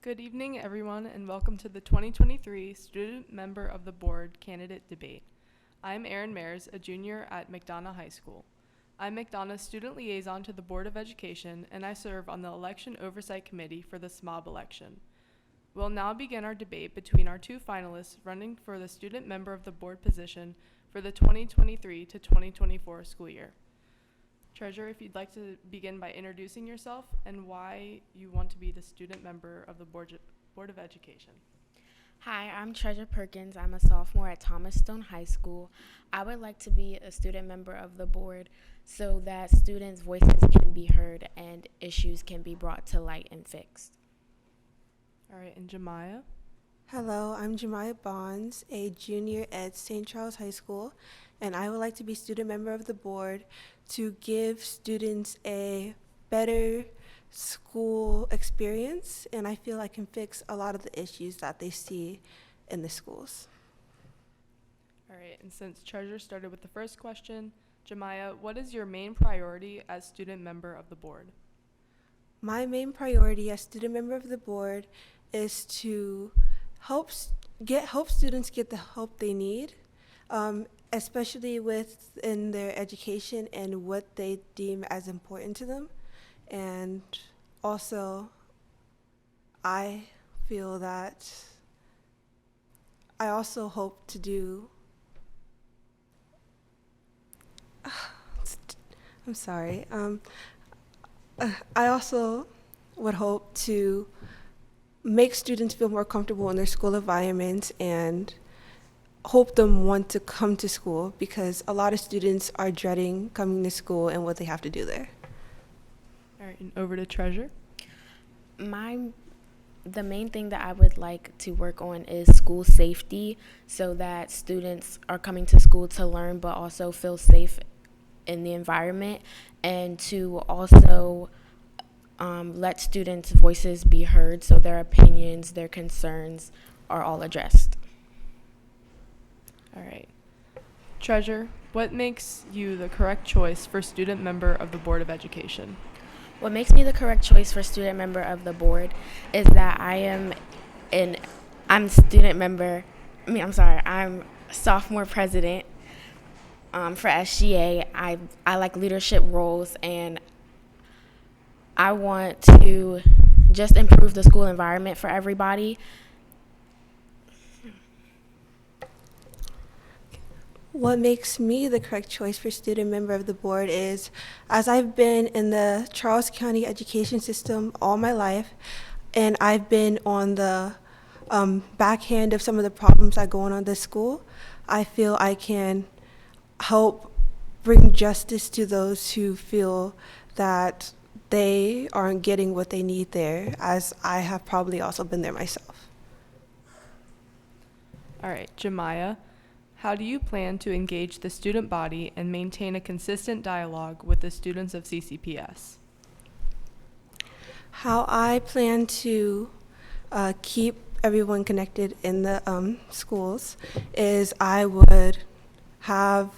Good evening, everyone, and welcome to the 2023 Student Member of the Board Candidate Debate. I'm Erin Mares, a junior at McDonough High School. I'm McDonough's student liaison to the Board of Education, and I serve on the Election Oversight Committee for the SMOB election. We'll now begin our debate between our two finalists running for the Student Member of the Board position for the 2023 to 2024 school year. Treasurer, if you'd like to begin by introducing yourself and why you want to be the student member of the Board of Education. Hi, I'm Treasurer Perkins. I'm a sophomore at Thomas Stone High School. I would like to be a student member of the board so that students' voices can be heard and issues can be brought to light and fixed. All right, and Jamiyah? Hello, I'm Jamiyah Bonds, a junior at St. Charles High School, and I would like to be student member of the board to give students a better school experience, and I feel I can fix a lot of the issues that they see in the schools. All right, and since Treasurer started with the first question, Jamiyah, what is your main priority as student member of the board? My main priority as student member of the board is to help students get the help they need, especially within their education and what they deem as important to them. And also, I feel that I also hope to do, I'm sorry, I also would hope to make students feel more comfortable in their school environment and hope them want to come to school, because a lot of students are dreading coming to school and what they have to do there. All right, and over to Treasurer. The main thing that I would like to work on is school safety, so that students are coming to school to learn but also feel safe in the environment, and to also let students' voices be heard so their opinions, their concerns are all addressed. All right. Treasurer, what makes you the correct choice for student member of the Board of Education? What makes me the correct choice for student member of the board is that I'm sophomore president for SGA. I like leadership roles, and I want to just improve the school environment for everybody. What makes me the correct choice for student member of the board is, as I've been in the Charles County education system all my life, and I've been on the backhand of some of the problems that go on at this school, I feel I can help bring justice to those who feel that they aren't getting what they need there, as I have probably also been there myself. All right, Jamiyah, how do you plan to engage the student body and maintain a consistent dialogue with the students of CCPS? How I plan to keep everyone connected in the schools is I would have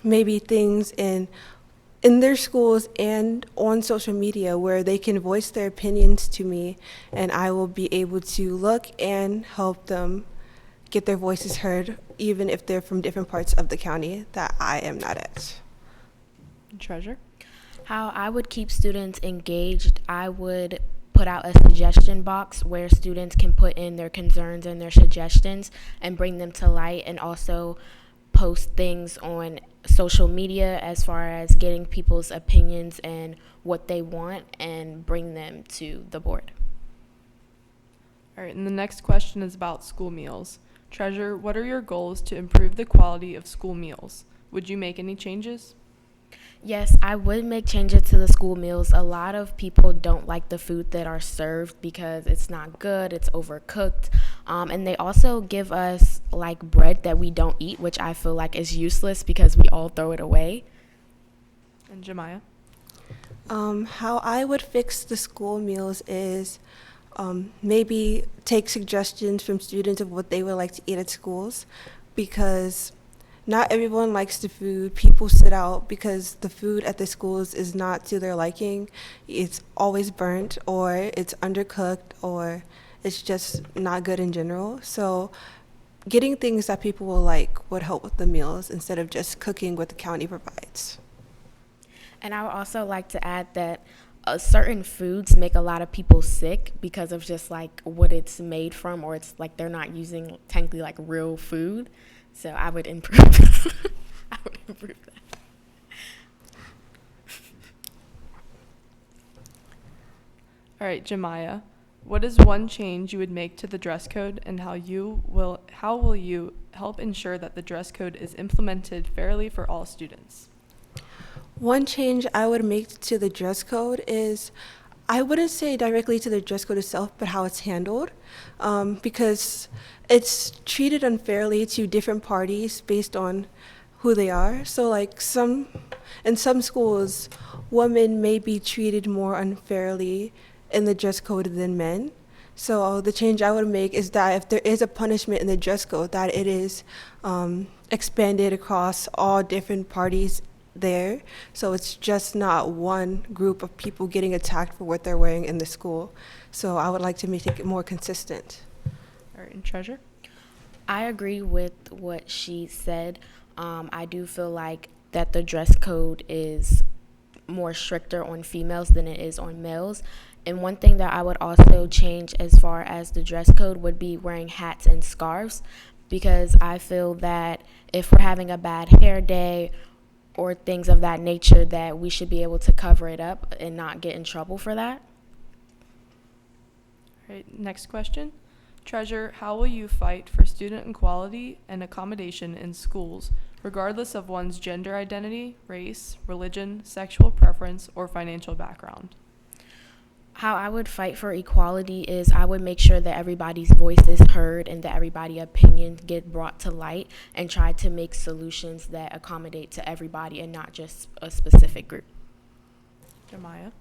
maybe things in their schools and on social media where they can voice their opinions to me, and I will be able to look and help them get their voices heard, even if they're from different parts of the county that I am not at. Treasurer? How I would keep students engaged, I would put out a suggestion box where students can put in their concerns and their suggestions and bring them to light, and also post things on social media as far as getting people's opinions and what they want and bring them to the board. All right, and the next question is about school meals. Treasurer, what are your goals to improve the quality of school meals? Would you make any changes? Yes, I would make changes to the school meals. A lot of people don't like the food that are served because it's not good, it's overcooked. And they also give us like bread that we don't eat, which I feel like is useless because we all throw it away. And Jamiyah? How I would fix the school meals is maybe take suggestions from students of what they would like to eat at schools, because not everyone likes the food. People sit out because the food at the schools is not to their liking. It's always burnt, or it's undercooked, or it's just not good in general. So getting things that people will like would help with the meals instead of just cooking what the county provides. And I would also like to add that certain foods make a lot of people sick because of just like what it's made from, or it's like they're not using technically like real food. So I would improve. I would improve that. All right, Jamiyah, what is one change you would make to the dress code, and how will you help ensure that the dress code is implemented fairly for all students? One change I would make to the dress code is, I wouldn't say directly to the dress code itself, but how it's handled, because it's treated unfairly to different parties based on who they are. So like in some schools, women may be treated more unfairly in the dress code than men. So the change I would make is that if there is a punishment in the dress code, that it is expanded across all different parties there. So it's just not one group of people getting attacked for what they're wearing in the school. So I would like to make it more consistent. All right, and Treasure? I agree with what she said. I do feel like that the dress code is more stricter on females than it is on males. And one thing that I would also change as far as the dress code would be wearing hats and scarves, because I feel that if we're having a bad hair day or things of that nature, that we should be able to cover it up and not get in trouble for that. All right, next question. Treasure, how will you fight for student equality and accommodation in schools, regardless of one's gender identity, race, religion, sexual preference, or financial background? How I would fight for equality is I would make sure that everybody's voice is heard and that everybody's opinions get brought to light, and try to make solutions that accommodate to everybody and not just a specific group. Jamiyah?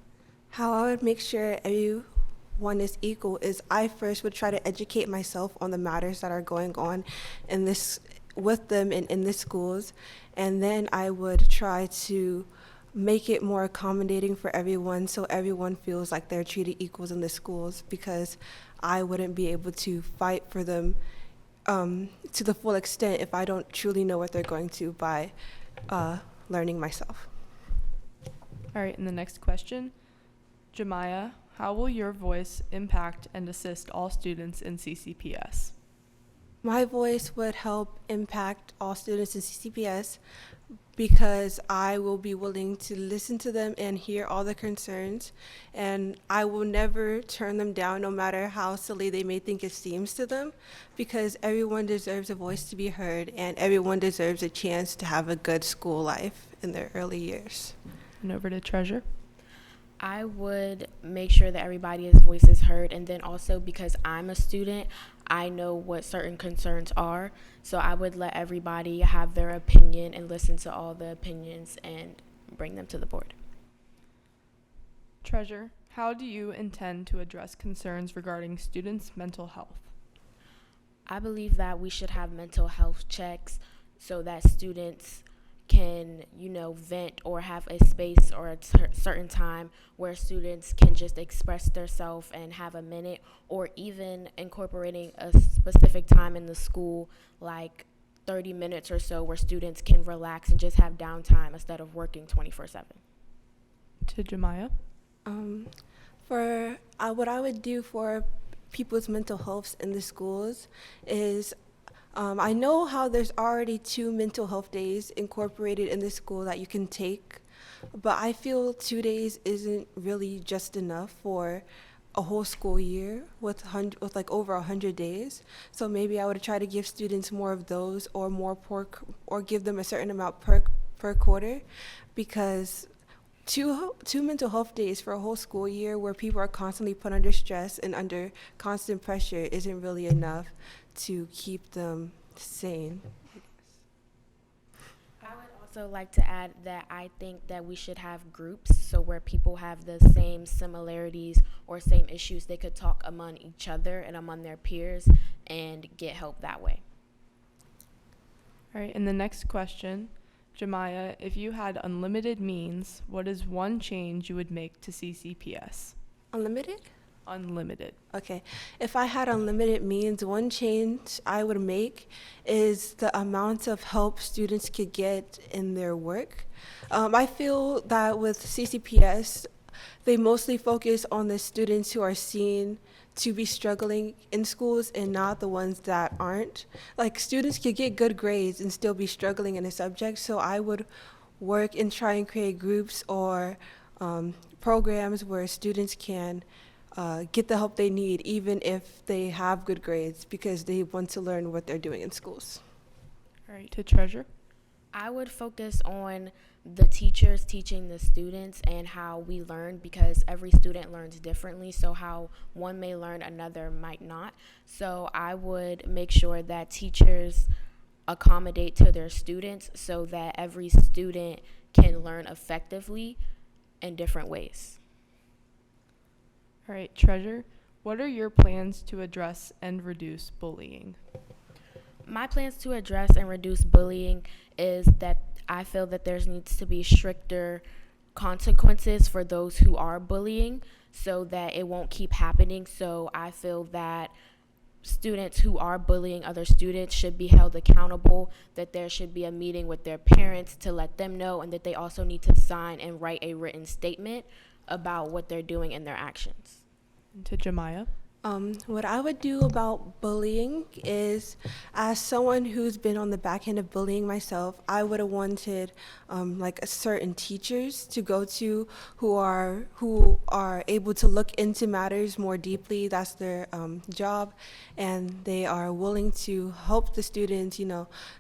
How I would make sure everyone is equal is, I first would try to educate myself on the matters that are going on in this with them and in the schools, and then I would try to make it more accommodating for everyone so everyone feels like they're treated equals in the schools, because I wouldn't be able to fight for them to the full extent if I don't truly know what they're going to by learning myself. All right, and the next question. Jamiyah, how will your voice impact and assist all students in CCPS? My voice would help impact all students in CCPS because I will be willing to listen to them and hear all the concerns, and I will never turn them down, no matter how silly they may think it seems to them, because everyone deserves a voice to be heard, and everyone deserves a chance to have a good school life in their early years. And over to Treasure. I would make sure that everybody's voice is heard, and then also because I'm a student, I know what certain concerns are, so I would let everybody have their opinion and listen to all the opinions and bring them to the board. Treasure, how do you intend to address concerns regarding students' mental health? I believe that we should have mental health checks so that students can, vent or have a space or a certain time where students can just express themselves and have a minute, or even incorporating a specific time in the school, like 30 minutes or so, where students can relax and just have downtime instead of working 24/7. To Jamiyah. What I would do for people's mental health in the schools is, I know how there's already 2 mental health days incorporated in the school that you can take, but I feel 2 days isn't really just enough for a whole school year with like over 100 days. So maybe I would try to give students more of those, or or give them a certain amount per quarter, because two mental health days for a whole school year where people are constantly put under stress and under constant pressure isn't really enough to keep them sane. I would also like to add that I think that we should have groups, so where people have the same similarities or same issues, they could talk among each other and among their peers and get help that way. All right, and the next question, Jamiyah, if you had unlimited means, what is one change you would make to CCPS? Unlimited? Unlimited. Okay. If I had unlimited means, one change I would make is the amount of help students could get in their work. I feel that with CCPS, they mostly focus on the students who are seen to be struggling in schools and not the ones that aren't. Like, students could get good grades and still be struggling in a subject, so I would work and try and create groups or programs where students can get the help they need, even if they have good grades, because they want to learn what they're doing in schools. All right, to Treasure. I would focus on the teachers teaching the students and how we learn, because every student learns differently, so how one may learn, another might not. So I would make sure that teachers accommodate to their students so that every student can learn effectively in different ways. All right, Treasure, what are your plans to address and reduce bullying? My plans to address and reduce bullying is that I feel that there needs to be stricter consequences for those who are bullying so that it won't keep happening. So I feel that students who are bullying other students should be held accountable, that there should be a meeting with their parents to let them know, and that they also need to sign and write a written statement about what they're doing and their actions. And to Jamiyah. What I would do about bullying is, as someone who's been on the back end of bullying myself, I would have wanted like certain teachers to go to who are able to look into matters more deeply. That's their job, and they are willing to help the students.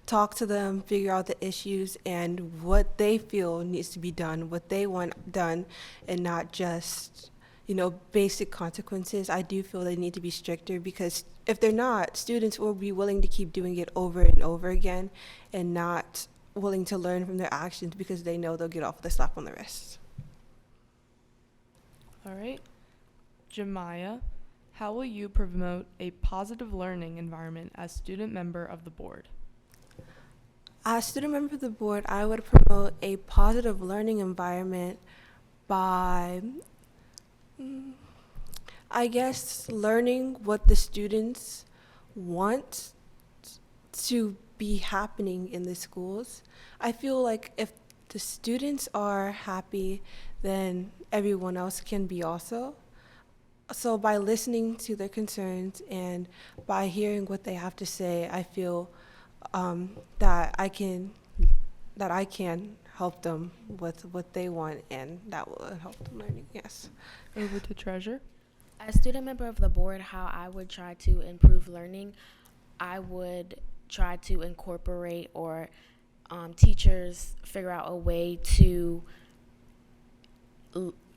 Talk to them, figure out the issues and what they feel needs to be done, what they want done, and not just basic consequences. I do feel they need to be stricter, because if they're not, students will be willing to keep doing it over and over again and not willing to learn from their actions because they know they'll get off with a slap on the wrist. All right, Jamiyah, how will you promote a positive learning environment as student member of the board? As student member of the board, I would promote a positive learning environment by I guess learning what the students want to be happening in the schools. I feel like if the students are happy, then everyone else can be also. So by listening to their concerns and by hearing what they have to say, I feel that I can help them with what they want, and that will help them learning. Yes. Over to Treasure. As student member of the board, how I would try to improve learning, I would try to incorporate or teachers figure out a way to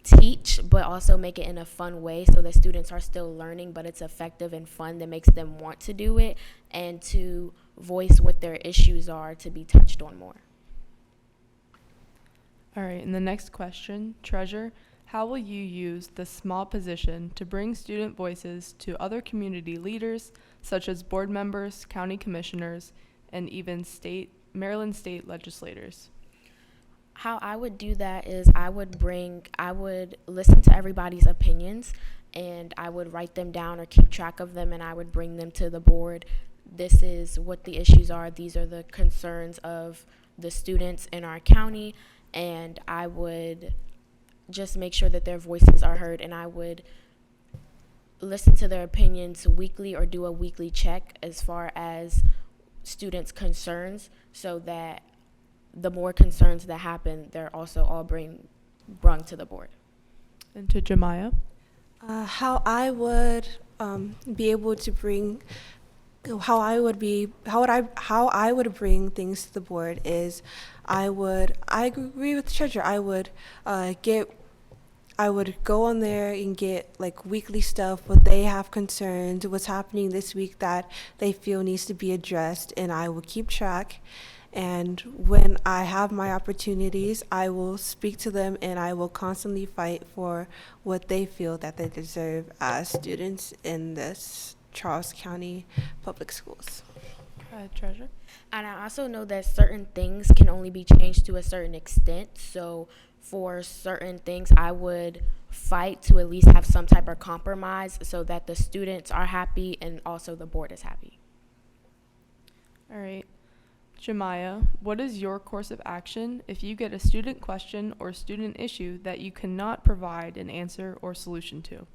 teach, but also make it in a fun way so that students are still learning, but it's effective and fun that makes them want to do it, and to voice what their issues are to be touched on more. All right, and the next question, Treasure, how will you use the small position to bring student voices to other community leaders, such as board members, county commissioners, and even Maryland state legislators? How I would do that is I would listen to everybody's opinions, and I would write them down or keep track of them, and I would bring them to the board. This is what the issues are. These are the concerns of the students in our county, and I would just make sure that their voices are heard, and I would listen to their opinions weekly or do a weekly check as far as students' concerns, so that the more concerns that happen, they're also all brung to the board. And to Jamiyah. How I would be able to bring how I would bring things to the board is I agree with Treasure. I would go on there and get like weekly stuff, what they have concerns, what's happening this week that they feel needs to be addressed, and I will keep track. And when I have my opportunities, I will speak to them, and I will constantly fight for what they feel that they deserve as students in this Charles County Public Schools. Treasure. And I also know that certain things can only be changed to a certain extent. So for certain things, I would fight to at least have some type of compromise so that the students are happy and also the board is happy. All right. Jamiyah, what is your course of action if you get a student question or student issue that you cannot provide an answer or solution to?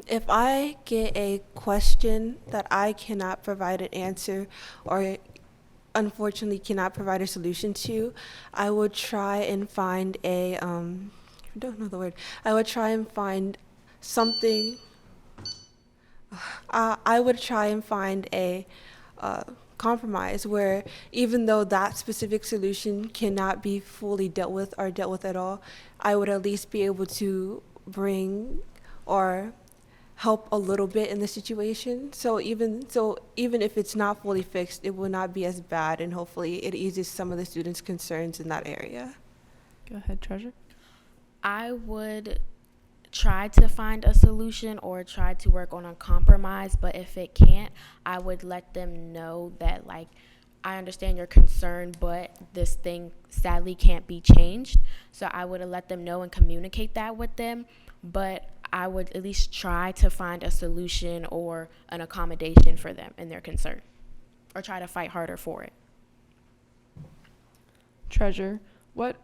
If I get a question that I cannot provide an answer or unfortunately cannot provide a solution to, I would try and find I don't know the word. I would try and find something. I would try and find a compromise where even though that specific solution cannot be fully dealt with or dealt with at all, I would at least be able to bring or help a little bit in the situation. So even if it's not fully fixed, it will not be as bad, and hopefully it eases some of the students' concerns in that area. Go ahead, Treasure. I would try to find a solution or try to work on a compromise, but if it can't, I would let them know that, like, I understand your concern, but this thing sadly can't be changed. So I would let them know and communicate that with them, but I would at least try to find a solution or an accommodation for them and their concern, or try to fight harder for it. Treasure, what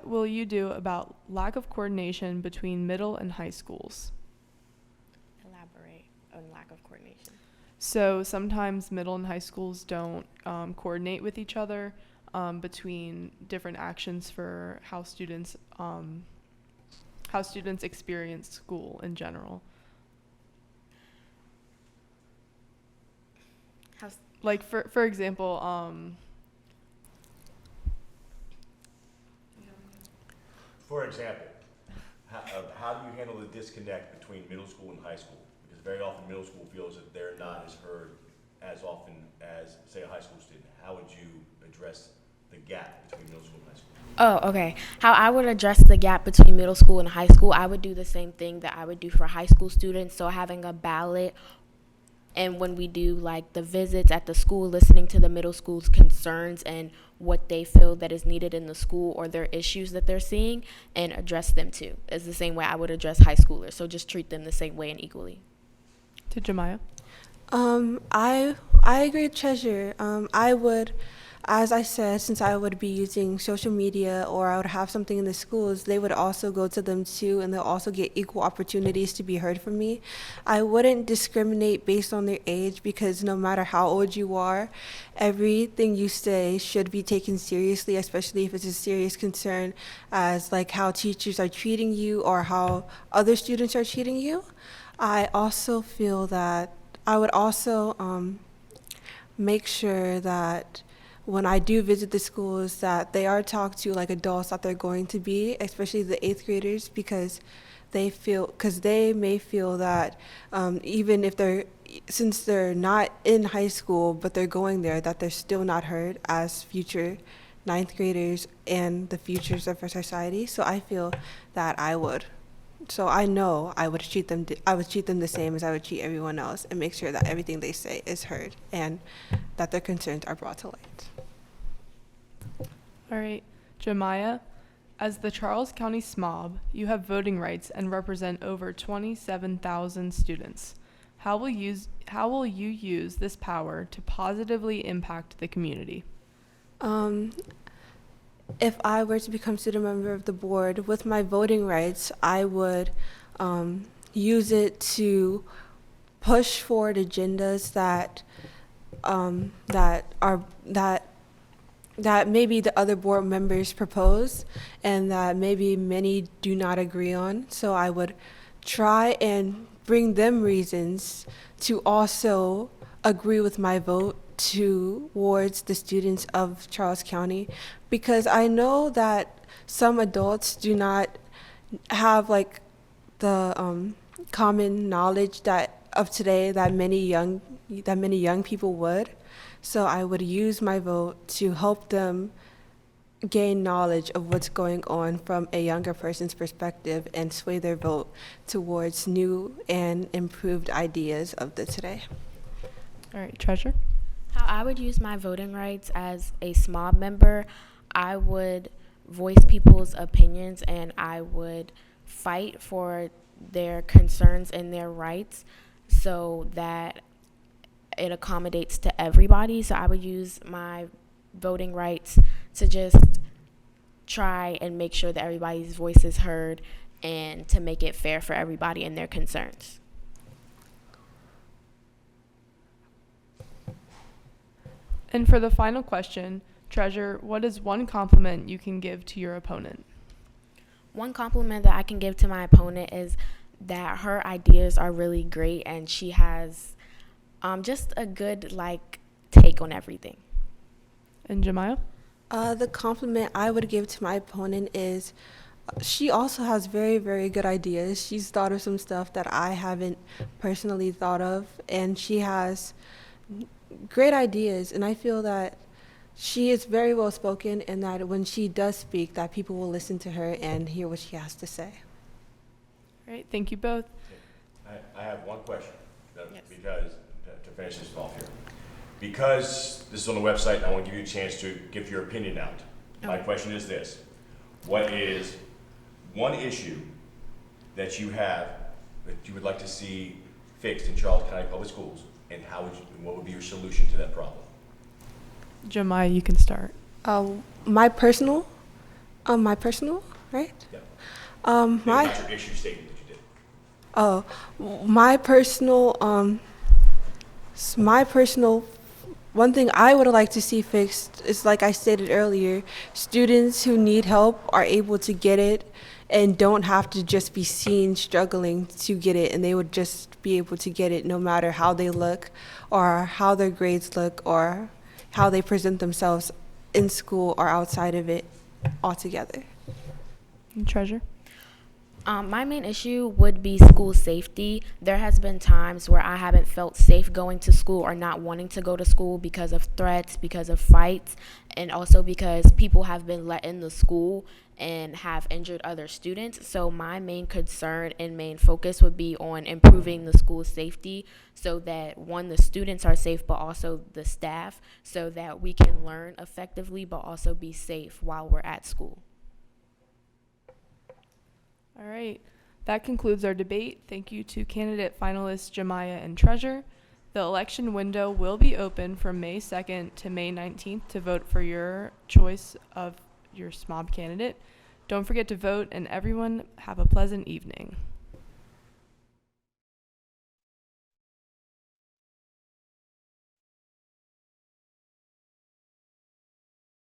will you do about lack of coordination between middle and high schools? Elaborate on lack of coordination. So sometimes middle and high schools don't coordinate with each other between different actions for how students experience school in general. Like for example, for example, how do you handle the disconnect between middle school and high school? Because very often middle school feels that they're not as heard as often as, say, a high school student. How would you address the gap between middle school and high school? Oh, okay. How I would address the gap between middle school and high school, I would do the same thing that I would do for high school students. So having a ballot, and when we do like the visits at the school, listening to the middle school's concerns and what they feel that is needed in the school or their issues that they're seeing, and address them too. Is the same way I would address high schoolers. So just treat them the same way and equally. to Jamiyah. I agree with Treasure. I would, as I said, since I would be using social media or I would have something in the schools, they would also go to them too, and they'll also get equal opportunities to be heard from me. I wouldn't discriminate based on their age, because no matter how old you are, everything you say should be taken seriously, especially if it's a serious concern as like how teachers are treating you or how other students are treating you. I also feel that I would also make sure that when I do visit the schools that they are talked to like adults that they're going to be, especially the 8th graders, because they may feel that even if since they're not in high school but they're going there, that they're still not heard as future 9th graders and the futures of our society. So I feel that I know I would treat them the same as I would treat everyone else, and make sure that everything they say is heard and that their concerns are brought to light. All right, Jamiyah, as the Charles County SMOB, you have voting rights and represent over 27,000 students. How will you use this power to positively impact the community? If I were to become student member of the board with my voting rights, I would use it to push forward agendas that maybe the other board members propose and that maybe many do not agree on. So I would try and bring them reasons to also agree with my vote towards the students of Charles County, because I know that some adults do not have like the common knowledge of today that many young people would. So I would use my vote to help them gain knowledge of what's going on from a younger person's perspective and sway their vote towards new and improved ideas of the today. All right, Treasure. I would use my voting rights as a SMOB member. I would voice people's opinions and I would fight for their concerns and their rights so that it accommodates to everybody. So I would use my voting rights to just try and make sure that everybody's voice is heard and to make it fair for everybody and their concerns. And for the final question, Treasure, what is one compliment you can give to your opponent? One compliment that I can give to my opponent is that her ideas are really great and she has just a good take on everything. And Jamiyah? The compliment I would give to my opponent is she also has very, very good ideas. She's thought of some stuff that I haven't personally thought of, and she has great ideas, and I feel that she is very well spoken and that when she does speak that people will listen to her and hear what she has to say. All right, thank you both. I have one question, Yes. because, to finish this off here. Because this is on the website, I want to give you a chance to give your opinion out. My Okay. question is this: what is one issue that you have that you would like to see fixed in Charles County Public Schools, and what would be your solution to that problem? Jamiyah, you can start. My personal, right? Yeah. My About your issue statement that you did. Oh, my personal, one thing I would like to see fixed is, like I stated earlier, students who need help are able to get it and don't have to just be seen struggling to get it, and they would just be able to get it no matter how they look or how their grades look or how they present themselves in school or outside of it altogether. And Treasure? My main issue would be school safety. There has been times where I haven't felt safe going to school or not wanting to go to school because of threats, because of fights, and also because people have been let in the school and have injured other students. So my main concern and main focus would be on improving the school safety so that, one, the students are safe, but also the staff, so that we can learn effectively but also be safe while we're at school. All right, that concludes our debate. Thank you to candidate finalists Jamiyah and Treasure. The election window will be open from May 2nd to May 19th to vote for your choice of your SMOB candidate. Don't forget to vote, and everyone have a pleasant evening.